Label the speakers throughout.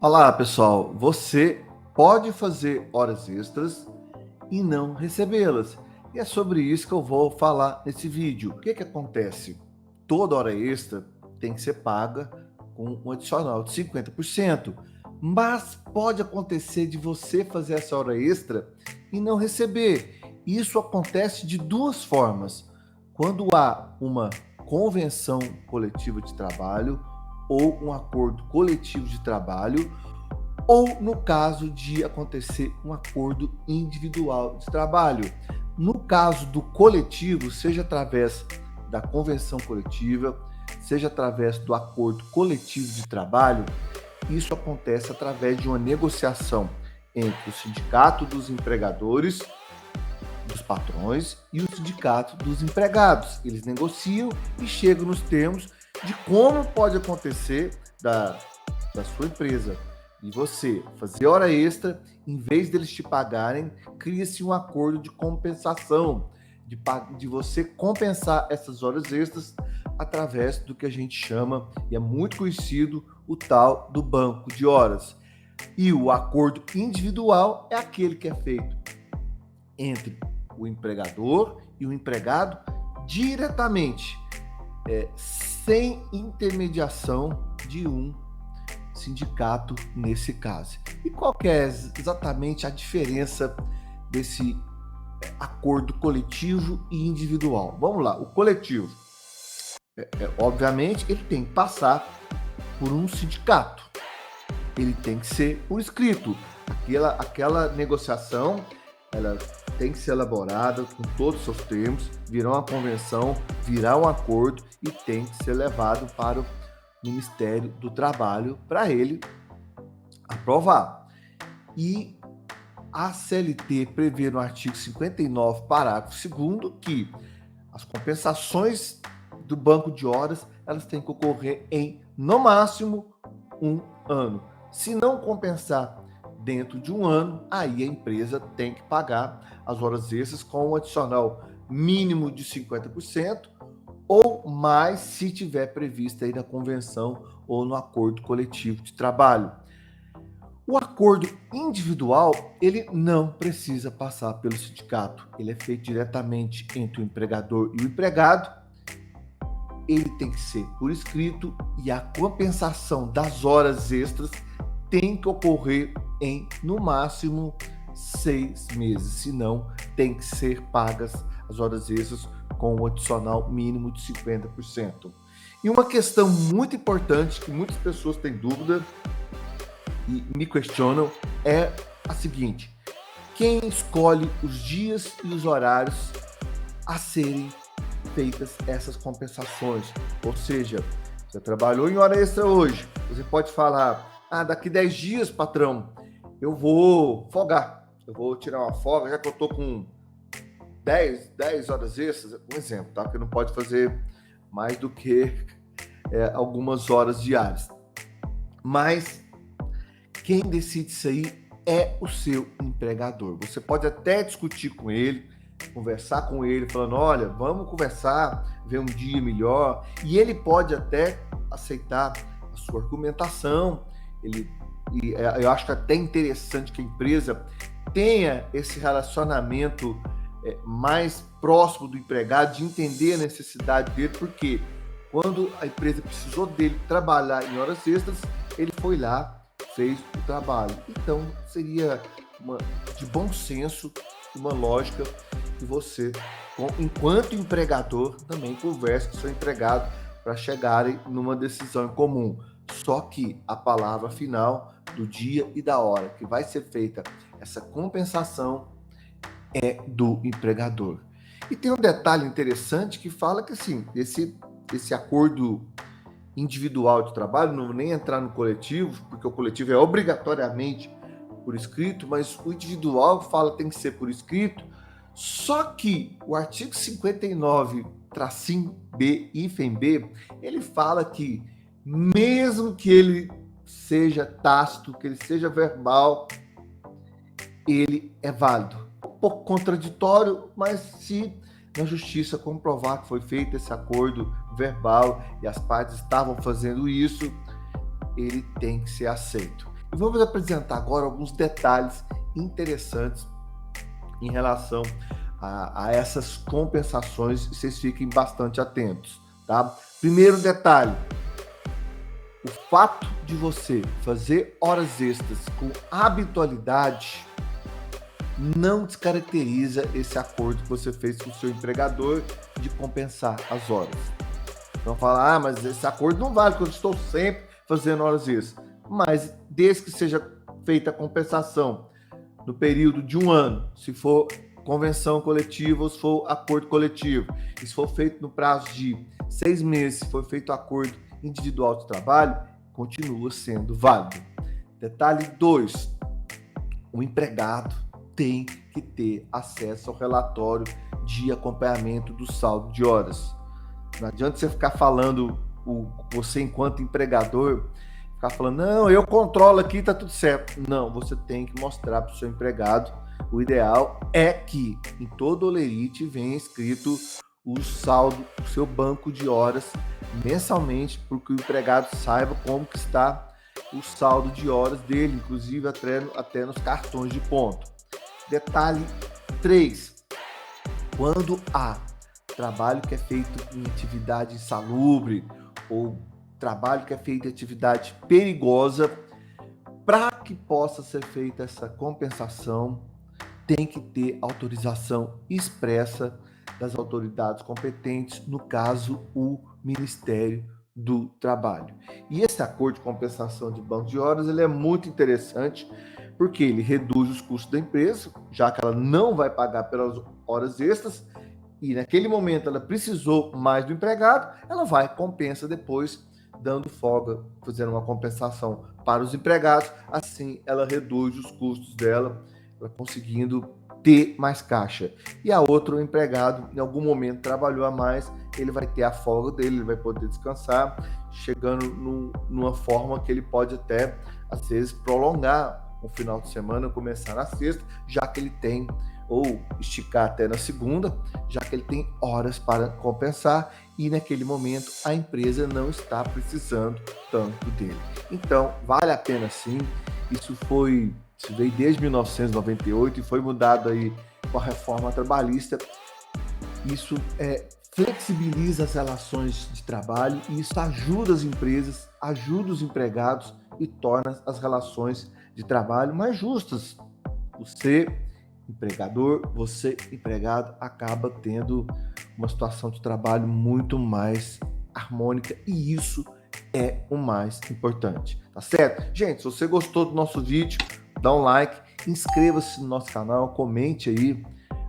Speaker 1: Olá, pessoal. Você pode fazer horas extras e não recebê-las. E é sobre isso que eu vou falar nesse vídeo. O que acontece? Toda hora extra tem que ser paga com um adicional de 50%. Mas pode acontecer de você fazer essa hora extra e não receber. Isso acontece de duas formas. Quando há uma convenção coletiva de trabalho ou um acordo coletivo de trabalho, ou no caso de acontecer um acordo individual de trabalho. No caso do coletivo, seja através da convenção coletiva, seja através do acordo coletivo de trabalho, isso acontece através de uma negociação entre o sindicato dos empregadores, dos patrões, e o sindicato dos empregados. Eles negociam e chegam nos termos de como pode acontecer da sua empresa e você fazer hora extra, em vez deles te pagarem, cria-se um acordo de compensação, de você compensar essas horas extras através do que a gente chama, e é muito conhecido, o tal do banco de horas. E o acordo individual é aquele que é feito entre o empregador e o empregado diretamente, sem intermediação de um sindicato nesse caso. E qual que é exatamente a diferença desse acordo coletivo e individual? Vamos lá, o coletivo, obviamente, ele tem que passar por um sindicato, ele tem que ser por escrito. Aquela negociação, ela tem que ser elaborada com todos os seus termos, virar uma convenção, virar um acordo e tem que ser levado para o Ministério do Trabalho para ele aprovar. E a CLT prevê no artigo 59, parágrafo 2º, que as compensações do banco de horas, elas têm que ocorrer em, no máximo, 1 ano. Se não compensar dentro de 1 ano, aí a empresa tem que pagar as horas extras com um adicional mínimo de 50%, ou mais se tiver previsto aí na convenção ou no acordo coletivo de trabalho. O acordo individual, ele não precisa passar pelo sindicato, ele é feito diretamente entre o empregador e o empregado, ele tem que ser por escrito e a compensação das horas extras tem que ocorrer em, no máximo, 6 meses, senão tem que ser pagas as horas extras com um adicional mínimo de 50%. E uma questão muito importante, que muitas pessoas têm dúvida e me questionam, é a seguinte: quem escolhe os dias e os horários a serem feitas essas compensações? Ou seja, você trabalhou em hora extra hoje, você pode falar, daqui 10 dias, patrão, eu vou folgar, eu vou tirar uma folga, já que eu tô com 10 horas extras, um exemplo, tá? Porque não pode fazer mais do que algumas horas diárias. Mas quem decide isso aí é o seu empregador. Você pode até discutir com ele, conversar com ele, falando, olha, vamos conversar, ver um dia melhor, e ele pode até aceitar a sua argumentação. Eu acho que é até interessante que a empresa tenha esse relacionamento mais próximo do empregado, de entender a necessidade dele, porque quando a empresa precisou dele trabalhar em horas extras, ele foi lá, fez o trabalho. Então, seria de bom senso, uma lógica que você, enquanto empregador, também converse com seu empregado para chegarem numa decisão em comum. Só que a palavra final do dia e da hora que vai ser feita essa compensação é do empregador. E tem um detalhe interessante que fala que, assim, esse acordo individual de trabalho, não vou nem entrar no coletivo, porque o coletivo é obrigatoriamente por escrito, mas o individual fala que tem que ser por escrito, só que o artigo 59, tracinho B, hífen B, ele fala que mesmo que ele seja tácito, que ele seja verbal, ele é válido. Um pouco contraditório, mas se na justiça comprovar que foi feito esse acordo verbal e as partes estavam fazendo isso, ele tem que ser aceito. E vamos apresentar agora alguns detalhes interessantes em relação a essas compensações, e vocês fiquem bastante atentos, tá? Primeiro detalhe: o fato de você fazer horas extras com habitualidade não descaracteriza esse acordo que você fez com o seu empregador de compensar as horas. Então fala, mas esse acordo não vale, porque eu estou sempre fazendo horas extras. Mas desde que seja feita a compensação no período de 1 ano, se for convenção coletiva ou se for acordo coletivo, e se for feito no prazo de 6 meses, se for feito acordo individual de trabalho, continua sendo válido. Detalhe 2, o empregado tem que ter acesso ao relatório de acompanhamento do saldo de horas. Não adianta você ficar falando, você enquanto empregador, ficar falando, não, eu controlo aqui, tá tudo certo. Não, você tem que mostrar para o seu empregado. O ideal é que em todo holerite venha escrito o saldo, o seu banco de horas mensalmente, porque o empregado saiba como que está o saldo de horas dele, inclusive até nos cartões de ponto. Detalhe 3, quando há trabalho que é feito em atividade insalubre ou trabalho que é feito em atividade perigosa, para que possa ser feita essa compensação, tem que ter autorização expressa das autoridades competentes, no caso, o Ministério do Trabalho. E esse acordo de compensação de banco de horas, ele é muito interessante, porque ele reduz os custos da empresa, já que ela não vai pagar pelas horas extras, e naquele momento ela precisou mais do empregado, ela vai compensa depois, dando folga, fazendo uma compensação para os empregados, assim ela reduz os custos dela, ela conseguindo ter mais caixa. E a outra, o empregado, em algum momento trabalhou a mais, ele vai ter a folga dele, ele vai poder descansar, chegando numa forma que ele pode até, às vezes, prolongar o final de semana, começar na sexta, já que ele tem, ou esticar até na segunda, já que ele tem horas para compensar e naquele momento a empresa não está precisando tanto dele. Então, vale a pena sim. Isso veio desde 1998 e foi mudado aí com a reforma trabalhista. Isso flexibiliza as relações de trabalho e isso ajuda as empresas, ajuda os empregados e torna as relações de trabalho mais justas. Você, empregador, você, empregado, acaba tendo uma situação de trabalho muito mais harmônica e isso é o mais importante, tá certo? Gente, se você gostou do nosso vídeo, dá um like, inscreva-se no nosso canal, comente aí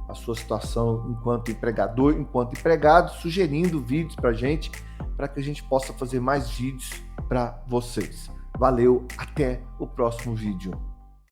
Speaker 1: a sua situação enquanto empregador, enquanto empregado, sugerindo vídeos pra gente, para que a gente possa fazer mais vídeos para vocês. Valeu, até o próximo vídeo.